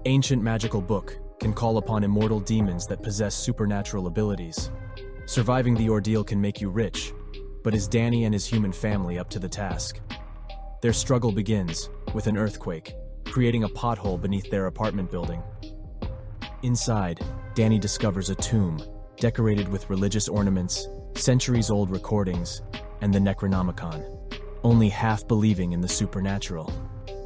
ancient magical book can call upon immortal demons that possess supernatural abilities. Surviving the ordeal can make you rich, but is Danny and his human family up to the task? Their struggle begins with an earthquake, creating a pothole beneath their apartment building. Inside, Danny discovers a tomb decorated with religious ornaments, centuries-old recordings, and the Necronomicon, only half believing in the supernatural.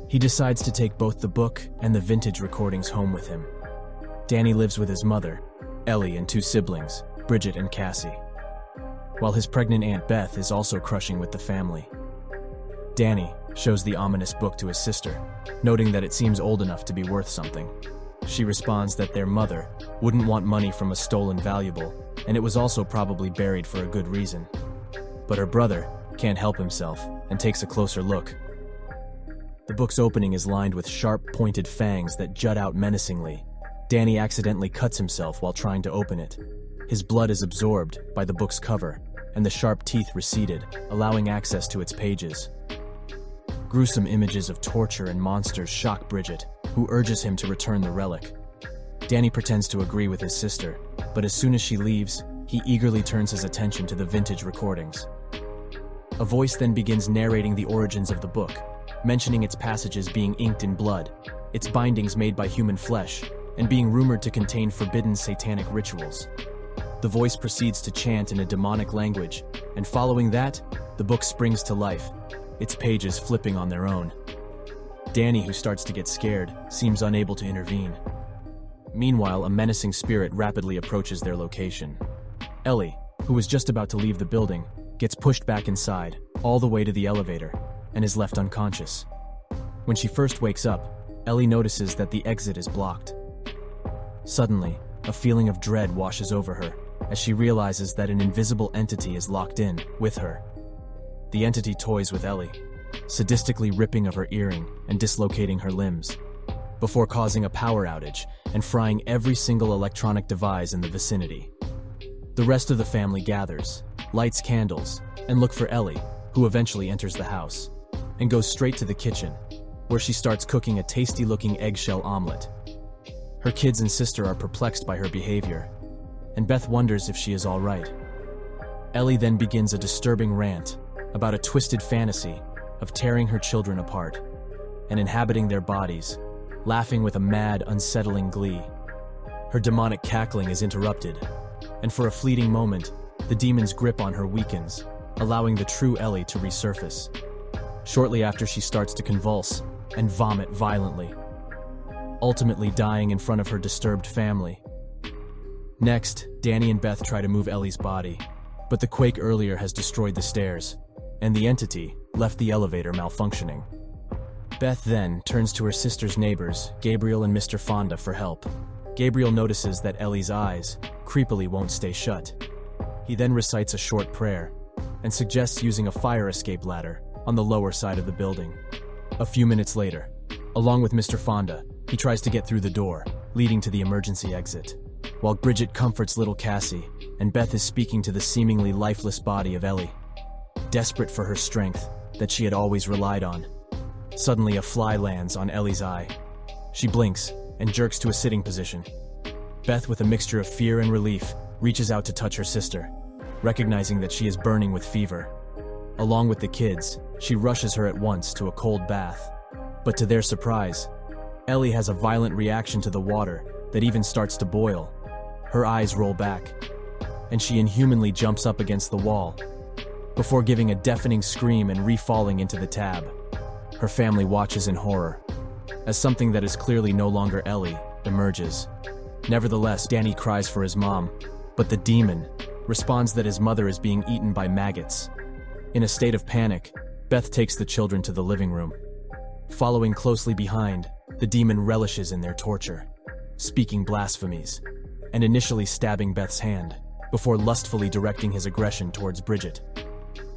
He decides to take both the book and the vintage recordings home with him. Danny lives with his mother, Ellie, and two siblings, Bridget and Kassie, while his pregnant Aunt Beth is also crushing with the family. Danny shows the ominous book to his sister, noting that it seems old enough to be worth something. She responds that their mother wouldn't want money from a stolen valuable, and it was also probably buried for a good reason. But her brother can't help himself and takes a closer look. The book's opening is lined with sharp, pointed fangs that jut out menacingly. Danny accidentally cuts himself while trying to open it. His blood is absorbed by the book's cover, and the sharp teeth receded, allowing access to its pages. Gruesome images of torture and monsters shock Bridget, who urges him to return the relic. Danny pretends to agree with his sister, but as soon as she leaves, he eagerly turns his attention to the vintage recordings. A voice then begins narrating the origins of the book, mentioning its passages being inked in blood, its bindings made by human flesh, and being rumored to contain forbidden satanic rituals. The voice proceeds to chant in a demonic language, and following that, the book springs to life, its pages flipping on their own. Danny, who starts to get scared, seems unable to intervene. Meanwhile, a menacing spirit rapidly approaches their location. Ellie, who was just about to leave the building, gets pushed back inside, all the way to the elevator, and is left unconscious. When she first wakes up, Ellie notices that the exit is blocked. Suddenly, a feeling of dread washes over her as she realizes that an invisible entity is locked in with her. The entity toys with Ellie, sadistically ripping of her earring and dislocating her limbs, before causing a power outage and frying every single electronic device in the vicinity. The rest of the family gathers, lights candles, and look for Ellie, who eventually enters the house, and goes straight to the kitchen, where she starts cooking a tasty-looking eggshell omelet. Her kids and sister are perplexed by her behavior, and Beth wonders if she is all right. Ellie then begins a disturbing rant about a twisted fantasy of tearing her children apart and inhabiting their bodies, laughing with a mad, unsettling glee. Her demonic cackling is interrupted, and for a fleeting moment, the demon's grip on her weakens, allowing the true Ellie to resurface. Shortly after, she starts to convulse and vomit violently, ultimately dying in front of her disturbed family. Next, Danny and Beth try to move Ellie's body, but the quake earlier has destroyed the stairs, and the entity left the elevator malfunctioning. Beth then turns to her sister's neighbors, Gabriel and Mr. Fonda, for help. Gabriel notices that Ellie's eyes creepily won't stay shut. He then recites a short prayer and suggests using a fire escape ladder on the lower side of the building. A few minutes later, along with Mr. Fonda, he tries to get through the door, leading to the emergency exit, while Bridget comforts little Kassie, and Beth is speaking to the seemingly lifeless body of Ellie, desperate for her strength that she had always relied on. Suddenly, a fly lands on Ellie's eye. She blinks and jerks to a sitting position. Beth, with a mixture of fear and relief, reaches out to touch her sister, recognizing that she is burning with fever. Along with the kids, she rushes her at once to a cold bath. But to their surprise, Ellie has a violent reaction to the water that even starts to boil. Her eyes roll back, and she inhumanly jumps up against the wall, before giving a deafening scream and re-falling into the tab. Her family watches in horror, as something that is clearly no longer Ellie emerges. Nevertheless, Danny cries for his mom, but the demon responds that his mother is being eaten by maggots. In a state of panic, Beth takes the children to the living room. Following closely behind, the demon relishes in their torture, speaking blasphemies, and initially stabbing Beth's hand, before lustfully directing his aggression towards Bridget.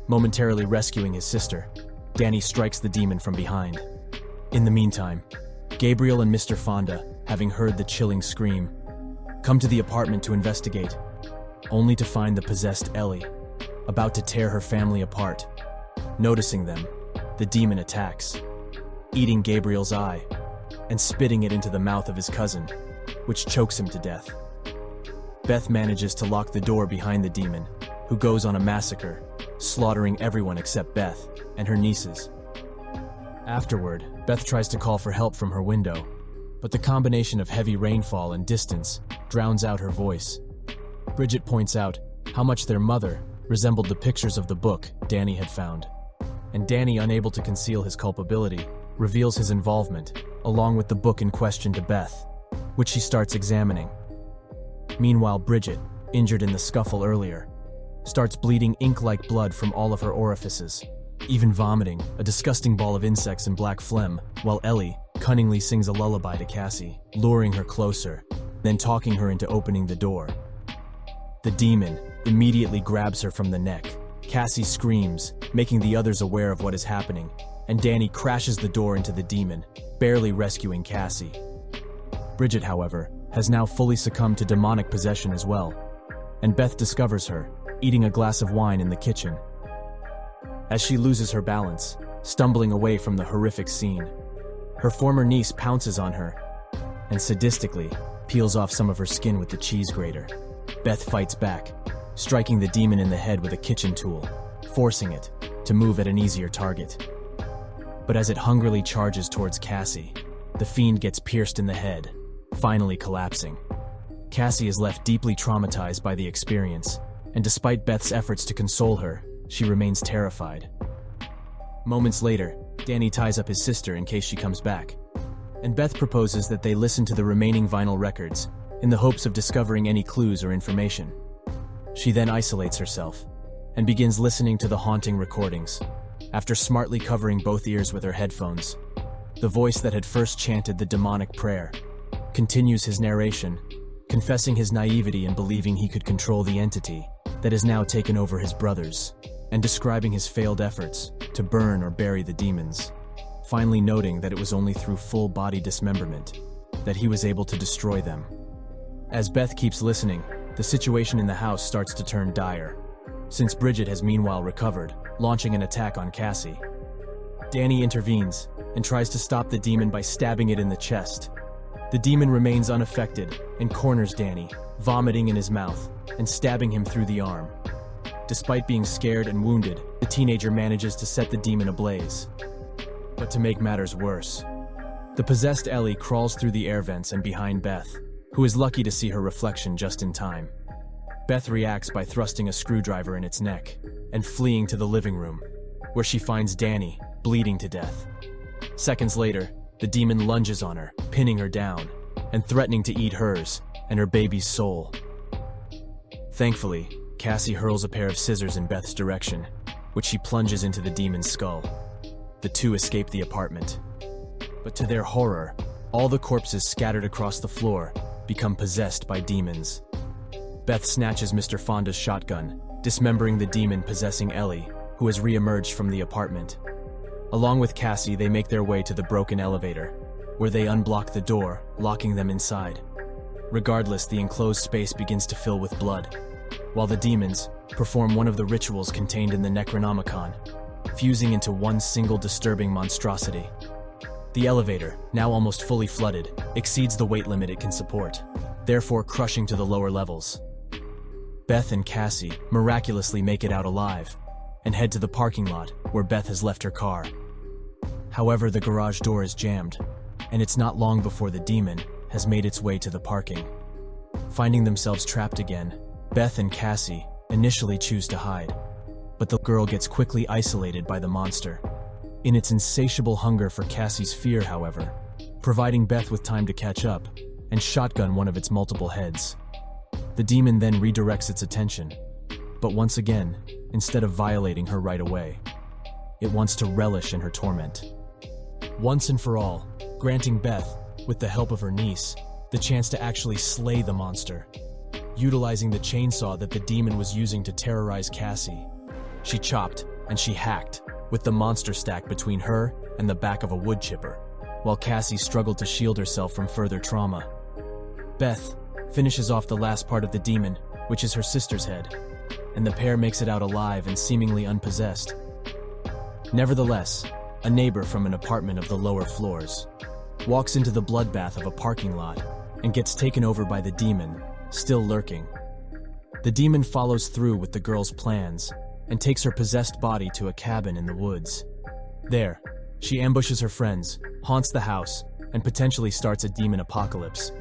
Momentarily rescuing his sister, Danny strikes the demon from behind. In the meantime, Gabriel and Mr. Fonda, having heard the chilling scream, come to the apartment to investigate, only to find the possessed Ellie, about to tear her family apart. Noticing them, the demon attacks, eating Gabriel's eye, and spitting it into the mouth of his cousin, which chokes him to death. Beth manages to lock the door behind the demon, who goes on a massacre, slaughtering everyone except Beth and her nieces. Afterward, Beth tries to call for help from her window, but the combination of heavy rainfall and distance drowns out her voice. Bridget points out how much their mother resembled the pictures of the book Danny had found, and Danny, unable to conceal his culpability, reveals his involvement, along with the book in question, to Beth, which she starts examining. Meanwhile, Bridget, injured in the scuffle earlier, starts bleeding ink-like blood from all of her orifices, even vomiting a disgusting ball of insects and black phlegm, while Ellie cunningly sings a lullaby to Kassie, luring her closer, then talking her into opening the door. The demon immediately grabs her from the neck. Kassie screams, making the others aware of what is happening, and Danny crashes the door into the demon, barely rescuing Kassie. Bridget, however, has now fully succumbed to demonic possession as well, and Beth discovers her, eating a glass of wine in the kitchen. As she loses her balance, stumbling away from the horrific scene, her former niece pounces on her and sadistically peels off some of her skin with the cheese grater. Beth fights back, striking the demon in the head with a kitchen tool, forcing it to move at an easier target. But as it hungrily charges towards Kassie, the fiend gets pierced in the head, finally collapsing. Kassie is left deeply traumatized by the experience, and despite Beth's efforts to console her, she remains terrified. Moments later, Danny ties up his sister in case she comes back, and Beth proposes that they listen to the remaining vinyl records in the hopes of discovering any clues or information. She then isolates herself and begins listening to the haunting recordings. After smartly covering both ears with her headphones, the voice that had first chanted the demonic prayer continues his narration, confessing his naivety in believing he could control the entity that has now taken over his brothers, and describing his failed efforts to burn or bury the demons, finally noting that it was only through full-body dismemberment that he was able to destroy them. As Beth keeps listening, the situation in the house starts to turn dire, since Bridget has meanwhile recovered, launching an attack on Kassie. Danny intervenes and tries to stop the demon by stabbing it in the chest. The demon remains unaffected and corners Danny, vomiting in his mouth and stabbing him through the arm. Despite being scared and wounded, the teenager manages to set the demon ablaze. But to make matters worse, the possessed Ellie crawls through the air vents and behind Beth, who is lucky to see her reflection just in time. Beth reacts by thrusting a screwdriver in its neck and fleeing to the living room, where she finds Danny bleeding to death. Seconds later, the demon lunges on her, pinning her down and threatening to eat hers and her baby's soul. Thankfully, Kassie hurls a pair of scissors in Beth's direction, which she plunges into the demon's skull. The two escape the apartment. But to their horror, all the corpses scattered across the floor become possessed by demons. Beth snatches Mr. Fonda's shotgun, dismembering the demon possessing Ellie, who has re-emerged from the apartment. Along with Kassie, they make their way to the broken elevator, where they unblock the door, locking them inside. Regardless, the enclosed space begins to fill with blood, while the demons perform one of the rituals contained in the Necronomicon, fusing into one single disturbing monstrosity. The elevator, now almost fully flooded, exceeds the weight limit it can support, therefore crushing to the lower levels. Beth and Kassie miraculously make it out alive and head to the parking lot where Beth has left her car. However, the garage door is jammed, and it's not long before the demon has made its way to the parking. Finding themselves trapped again, Beth and Kassie initially choose to hide, but the girl gets quickly isolated by the monster. In its insatiable hunger for Cassie's fear, however, providing Beth with time to catch up and shotgun one of its multiple heads. The demon then redirects its attention, but once again, instead of violating her right away, it wants to relish in her torment. Once and for all, granting Beth, with the help of her niece, the chance to actually slay the monster. Utilizing the chainsaw that the demon was using to terrorize Kassie, she chopped and she hacked, with the monster stacked between her and the back of a wood chipper, while Kassie struggled to shield herself from further trauma. Beth finishes off the last part of the demon, which is her sister's head, and the pair makes it out alive and seemingly unpossessed. Nevertheless, a neighbor from an apartment of the lower floors walks into the bloodbath of a parking lot and gets taken over by the demon, still lurking. The demon follows through with the girl's plans and takes her possessed body to a cabin in the woods. There, she ambushes her friends, haunts the house, and potentially starts a demon apocalypse,